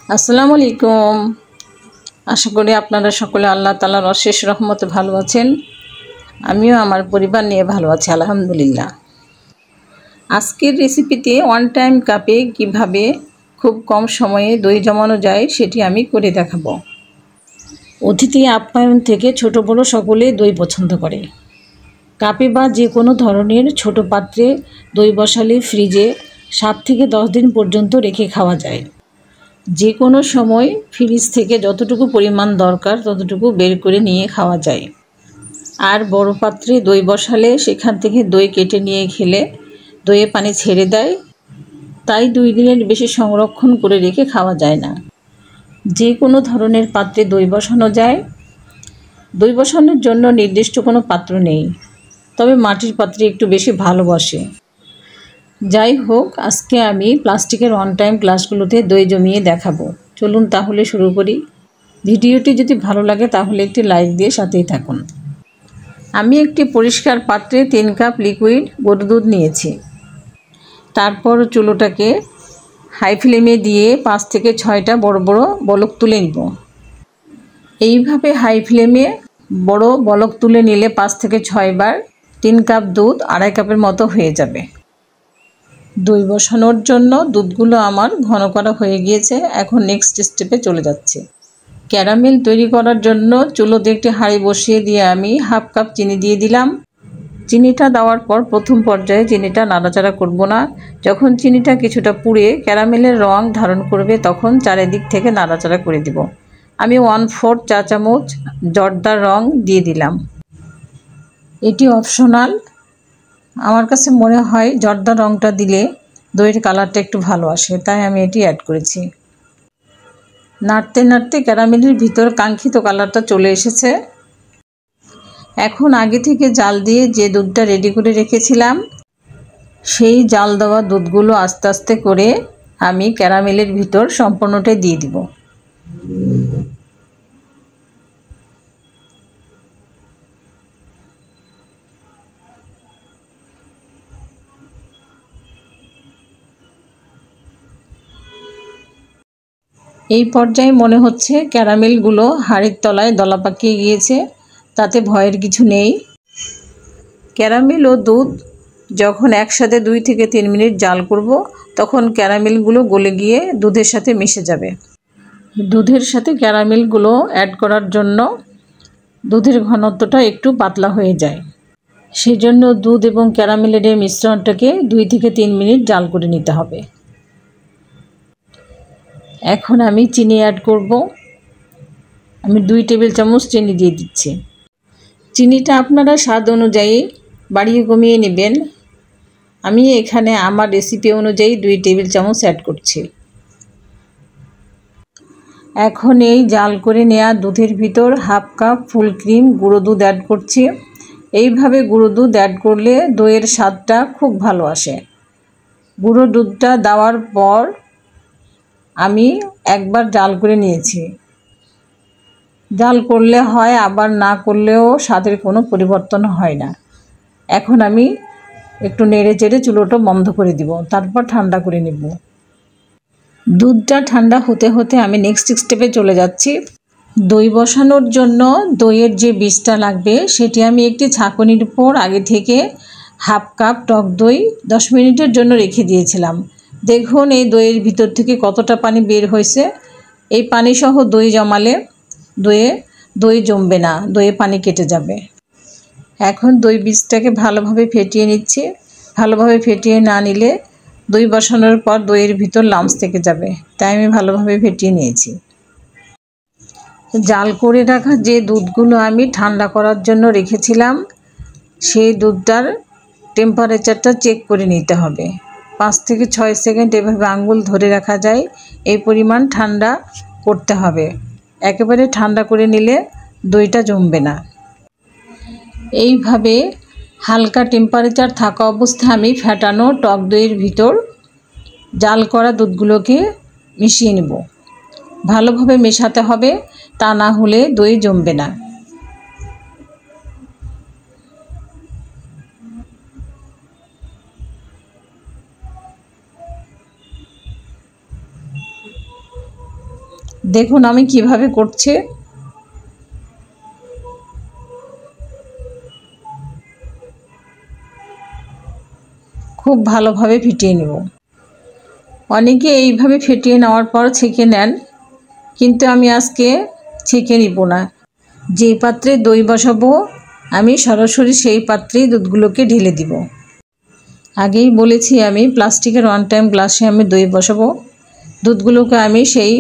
আসসালামু আলাইকুম। আশা করি আপনারা সকলে আল্লাহ তাআলার অশেষ রহমতে ভালো আছেন। আমিও আমার পরিবার নিয়ে ভালো আছি আলহামদুলিল্লাহ। আজকের রেসিপিতে ওয়ান টাইম কাপে কিভাবে খুব কম সময়ে দই জমানো যায় সেটি আমি করে দেখাবো। অতিথি আপ্যায়ন থেকে ছোট বড় সকলে দই পছন্দ করে। কাপে বা যে কোনো ধরনের ছোট পাত্রে দই বসালে ফ্রিজে 7 থেকে 10 দিন পর্যন্ত রেখে খাওয়া যায়। যে কোনো সময় ফ্রিজ থেকে যতটুকু পরিমাণ দরকার ততটুকু বের করে নিয়ে খাওয়া যায়। আর বড় পাত্রে দই বসালে সেখান থেকে দই কেটে নিয়ে খেলে দইয়ে পানি ছেড়ে দেয়, তাই 2 দিনের বেশি সংরক্ষণ করে রেখে খাওয়া যায় না। যে কোনো ধরনের পাত্রে দই বসানো যায়। দই বসানোর জন্য নির্দিষ্ট কোনো পাত্র নেই, তবে মাটির পাত্রে একটু বেশি ভালো বসে। যাই হোক, আজকে আমি প্লাস্টিকের ওয়ান টাইম গ্লাসগুলোতে দই জমিয়ে দেখাবো। চলুন তাহলে শুরু করি। ভিডিওটি যদি ভালো লাগে তাহলে একটি লাইক দিয়ে সাথেই থাকুন। আমি একটি পরিষ্কার পাত্রে 3 কাপ লিকুইড গরুর দুধ নিয়েছি। তারপর চুলোটাকে হাই ফ্লেমে দিয়ে 5 থেকে 6টা বড় বড় বলক তুলে নিব। এইভাবে হাই ফ্লেমে বড় বলক তুলে নিলে 5 থেকে 6 বার 3 কাপ দুধ 2.5 কাপের মতো হয়ে যাবে। দই বসানোর জন্য দুধগুলো আমার ঘন করা হয়ে গিয়েছে। এখন নেক্সট স্টেপে চলে যাচ্ছে। ক্যারামেল তৈরি করার জন্য চুলোতে একটি হাঁড়ি বসিয়ে দিয়ে আমি 1/2 কাপ চিনি দিয়ে দিলাম। চিনিটা দেওয়ার পর প্রথম পর্যায়ে চিনিটা নাড়াচাড়া করব না। যখন চিনিটা কিছুটা পুড়ে ক্যারামেলের রং ধারণ করবে তখন চারিদিক থেকে নাড়াচাড়া করে দিব। আমি 1/4 চা চামচ জর্দার রং দিয়ে দিলাম। এটি অপশনাল। আমার কাছে মনে হয় জর্দা রংটা দিলে দইয়ের কালারটা একটু ভালো আসে, তাই আমি এটি অ্যাড করেছি। নাড়তে নাড়তে ক্যারামেলের ভিতর কাঙ্ক্ষিত কালারটা চলে এসেছে। এখন আগে থেকে জাল দিয়ে যে দুধটা রেডি করে রেখেছিলাম সেই জাল দেওয়া দুধগুলো আস্তে আস্তে করে আমি ক্যারামেলের ভিতর সম্পূর্ণটাই দিয়ে দিব। এই পর্যায়ে মনে হচ্ছে ক্যারামেলগুলো হাঁড়ির তলায় দলা পাকিয়ে গিয়েছে, তাতে ভয়ের কিছু নেই। ক্যারামেল ও দুধ যখন একসাথে 2 থেকে 3 মিনিট জাল করব তখন ক্যারামেলগুলো গলে গিয়ে দুধের সাথে মিশে যাবে। দুধের সাথে ক্যারামেলগুলো অ্যাড করার জন্য দুধের ঘনত্বটা একটু পাতলা হয়ে যায়। সেজন্য দুধ এবং ক্যারামেলের এই মিশ্রণটাকে 2 থেকে 3 মিনিট জাল করে নিতে হবে। এখন আমি চিনি অ্যাড করব। আমি 2 টেবিল চামচ চিনি দিয়ে দিচ্ছি। চিনিটা আপনারা স্বাদ অনুযায়ী বাড়িয়ে কমিয়ে নেবেন। আমি এখানে আমার রেসিপি অনুযায়ী 2 টেবিল চামচ অ্যাড করছি। এখন এই জাল করে নেওয়া দুধের ভিতর 1/2 কাপ ফুল ক্রিম গুঁড়ো দুধ অ্যাড করছি। এইভাবে গুঁড়ো দুধ অ্যাড করলে দইয়ের স্বাদটা খুব ভালো আসে। গুঁড়ো দুধটা দেওয়ার পর আমি একবার জাল করে নিয়েছি। জাল করলে হয়, আবার না করলেও স্বাদের কোনো পরিবর্তন হয় না। এখন আমি একটু নেড়ে চেড়ে চুলোটা বন্ধ করে দিব, তারপর ঠান্ডা করে নেব। দুধটা ঠান্ডা হতে হতে আমি নেক্সট স্টেপে চলে যাচ্ছি। দই বসানোর জন্য দইয়ের যে বীজটা লাগবে সেটি আমি একটি ছাঁকনির উপর আগে থেকে 1/2 কাপ টক দই 10 মিনিটের জন্য রেখে দিয়েছিলাম। দেখুন এই দইয়ের ভিতর থেকে কতটা পানি বের হয়েছে। এই পানি সহ দই জমালে দই জমবে না, দইয়ে পানি কেটে যাবে। এখন দই বীজটাকে ভালোভাবে ফেটিয়ে নিচ্ছি। ভালোভাবে ফেটিয়ে না নিলে দই বসানোর পর দইয়ের ভিতর লাম্পস থেকে যাবে, তাই আমি ভালোভাবে ফেটিয়ে নিয়েছি। জাল করে রাখা যে দুধগুলো আমি ঠান্ডা করার জন্য রেখেছিলাম সেই দুধটার টেম্পারেচারটা চেক করে নিতে হবে। 5 থেকে 6 সেকেন্ড এভাবে আঙ্গুল ধরে রাখা যায়, এই পরিমাণ ঠান্ডা করতে হবে। একেবারে ঠান্ডা করে নিলে দইটা জমবে না। এইভাবে হালকা টেম্পারেচার থাকা অবস্থায় আমি ফেটানো টক দইয়ের ভিতর জাল করা দুধগুলোকে মিশিয়ে নেব। ভালোভাবে মেশাতে হবে, তা না হলে দই জমবে না। দেখুন আমি কিভাবে করছি। খুব ভালোভাবে ফেটিয়ে নেব। অনেকে এইভাবে ফেটিয়ে নেওয়ার পর ছেঁকে নেন, কিন্তু আমি আজকে ছেঁকে নিব না। যে পাত্রে দই বসাবো আমি সরাসরি সেই পাত্রেই দুধগুলোকে ঢেলে দিব। আগেই বলেছি আমি প্লাস্টিকের 1 টাইম গ্লাসে আমি দই বসাবো। দুধগুলোকে আমি সেই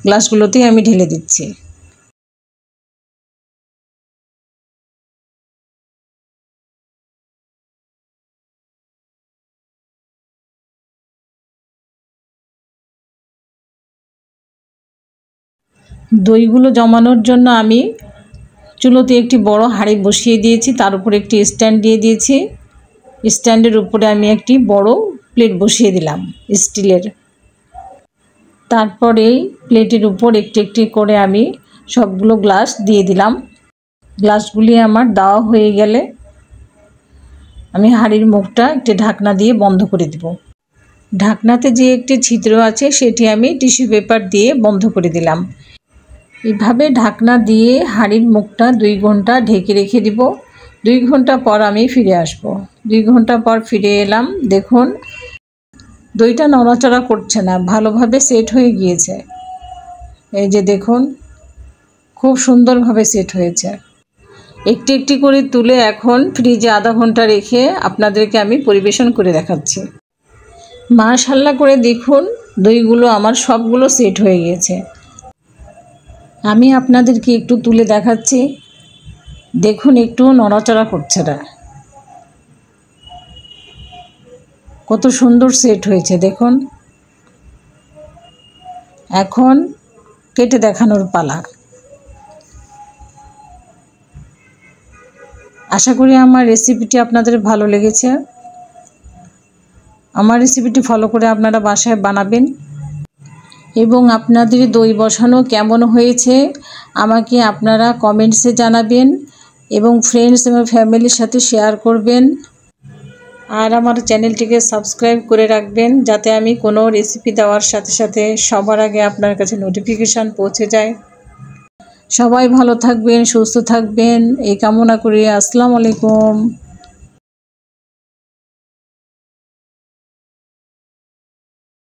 গ্লাসগুলোতেই আমি ঢেলে দিচ্ছি। দইগুলো জমানোর জন্য আমি চুলোতে একটি বড় হাঁড়ি বসিয়ে দিয়েছি, তার উপর একটি স্ট্যান্ড দিয়ে দিয়েছি। স্ট্যান্ডের উপরে আমি একটি বড় প্লেট বসিয়ে দিলাম স্টিলের। তারপরে প্লেটের উপর একটি একটি করে আমি সবগুলো গ্লাস দিয়ে দিলাম। গ্লাসগুলি আমার দেওয়া হয়ে গেলে আমি হাঁড়ির মুখটা একটি ঢাকনা দিয়ে বন্ধ করে দেব। ঢাকনাতে যে একটি ছিদ্র আছে সেটি আমি টিস্যু পেপার দিয়ে বন্ধ করে দিলাম। এভাবে ঢাকনা দিয়ে হাঁড়ির মুখটা 2 ঘন্টা ঢেকে রেখে দিব। 2 ঘন্টা পর আমি ফিরে আসব। 2 ঘন্টা পর ফিরে এলাম। দেখুন দইটা নড়াচড়া করছে না, ভালোভাবে সেট হয়ে গিয়েছে। এই যে দেখুন খুব সুন্দরভাবে সেট হয়েছে। একটি একটি করে তুলে এখন ফ্রিজে আধা ঘন্টা রেখে আপনাদেরকে আমি পরিবেশন করে দেখাচ্ছি। মাশাআল্লাহ করে দেখুন দইগুলো আমার সবগুলো সেট হয়ে গিয়েছে। আমি আপনাদেরকে একটু তুলে দেখাচ্ছি। দেখুন একটু নড়াচড়া করছে না, কত সুন্দর সেট হয়েছে দেখুন। এখন কেটে দেখানোর পালা। আশা করি আমার রেসিপিটি আপনাদের ভালো লেগেছে। আমার রেসিপিটি ফলো করে আপনারা বাসায় বানাবেন এবং আপনাদের দই বসানো কেমন হয়েছে আমাকে আপনারা কমেন্টসে জানাবেন এবং ফ্রেন্ডস এবং ফ্যামিলির সাথে শেয়ার করবেন। আর আমার চ্যানেলটিকে সাবস্ক্রাইব করে রাখবেন যাতে আমি কোনো রেসিপি দেওয়ার সাথে সাথে সবার আগে আপনার কাছে নোটিফিকেশান পৌঁছে যায়। সবাই ভালো থাকবেন, সুস্থ থাকবেন এই কামনা করি। আসসালামু আলাইকুম।